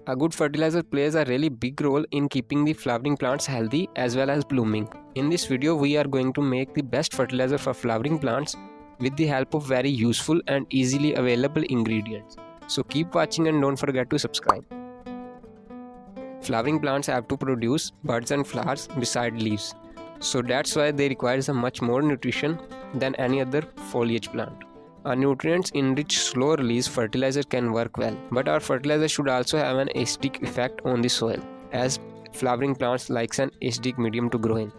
A good fertilizer plays a really big role in keeping the flowering plants healthy as well as blooming. In this video, we are going to make the best fertilizer for flowering plants with the help of very useful and easily available ingredients. So keep watching and don't forget to subscribe. Flowering plants have to produce buds and flowers beside leaves. So that's why they require much more nutrition than any other foliage plant. A nutrients-enriched slow-release fertilizer can work well, but our fertilizer should also have an acidic effect on the soil, as flowering plants likes an acidic medium to grow in.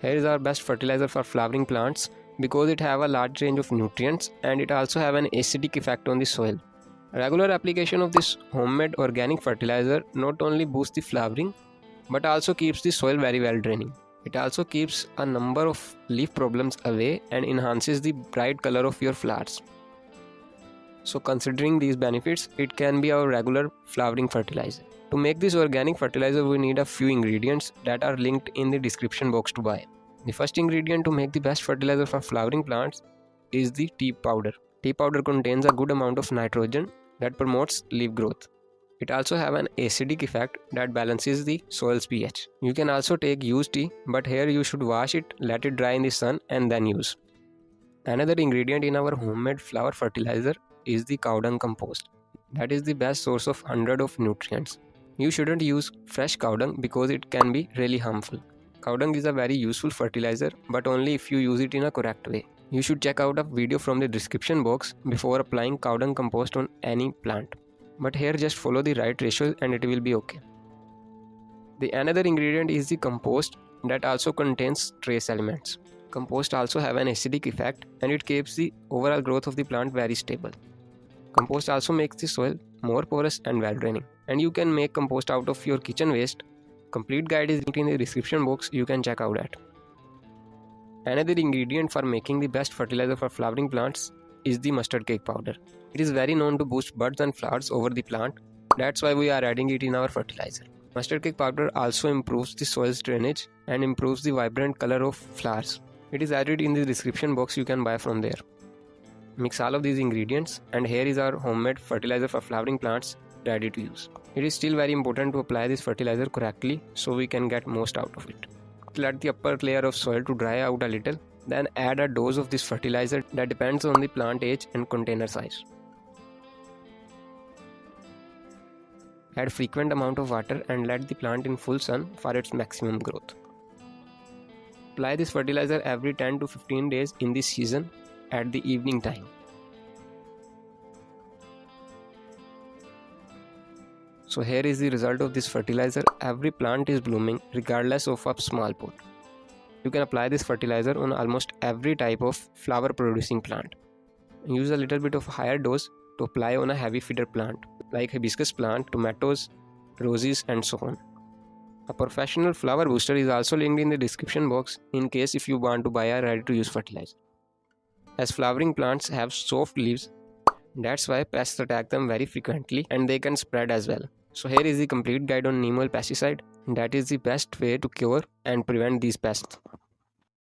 Here is our best fertilizer for flowering plants because it have a large range of nutrients and it also have an acidic effect on the soil. Regular application of this homemade organic fertilizer not only boosts the flowering but also keeps the soil very well draining. It also keeps a number of leaf problems away and enhances the bright color of your flowers. So considering these benefits, it can be our regular flowering fertilizer. To make this organic fertilizer, we need a few ingredients that are linked in the description box to buy. The first ingredient to make the best fertilizer for flowering plants is the tea powder. Tea powder contains a good amount of nitrogen that promotes leaf growth. It also have an acidic effect that balances the soil's pH. You can also take used tea, but here you should wash it, let it dry in the sun and then use. Another ingredient in our homemade flower fertilizer is the cow dung compost. That is the best source of 100 of nutrients. You shouldn't use fresh cow dung because it can be really harmful. Cow dung is a very useful fertilizer, but only if you use it in a correct way. You should check out a video from the description box before applying cow dung compost on any plant. But here just follow the right ratios and it will be okay. The another ingredient is the compost that also contains trace elements. Compost also have an acidic effect and it keeps the overall growth of the plant very stable. Compost also makes the soil more porous and well draining. And you can make compost out of your kitchen waste. Complete guide is linked in the description box, you can check out that. Another ingredient for making the best fertilizer for flowering plants is the mustard cake powder. It is very known to boost buds and flowers over the plant. That's why we are adding it in our fertilizer. Mustard cake powder also improves the soil's drainage and improves the vibrant color of flowers. It is added in the description box, you can buy from there. Mix all of these ingredients and here is our homemade fertilizer for flowering plants ready to use. It is still very important to apply this fertilizer correctly so we can get most out of it. Let the upper layer of soil to dry out a little. Then add a dose of this fertilizer that depends on the plant age and container size. Add frequent amount of water and let the plant in full sun for its maximum growth. Apply this fertilizer every 10 to 15 days in this season at the evening time. So here is the result of this fertilizer. Every plant is blooming regardless of a small pot. You can apply this fertilizer on almost every type of flower producing plant. Use a little bit of higher dose to apply on a heavy feeder plant like hibiscus plant, tomatoes, roses and so on. A professional flower booster is also linked in the description box in case if you want to buy a ready to use fertilizer. As flowering plants have soft leaves, that's why pests attack them very frequently and they can spread as well. So here is the complete guide on neem oil pesticide. That is the best way to cure and prevent these pests.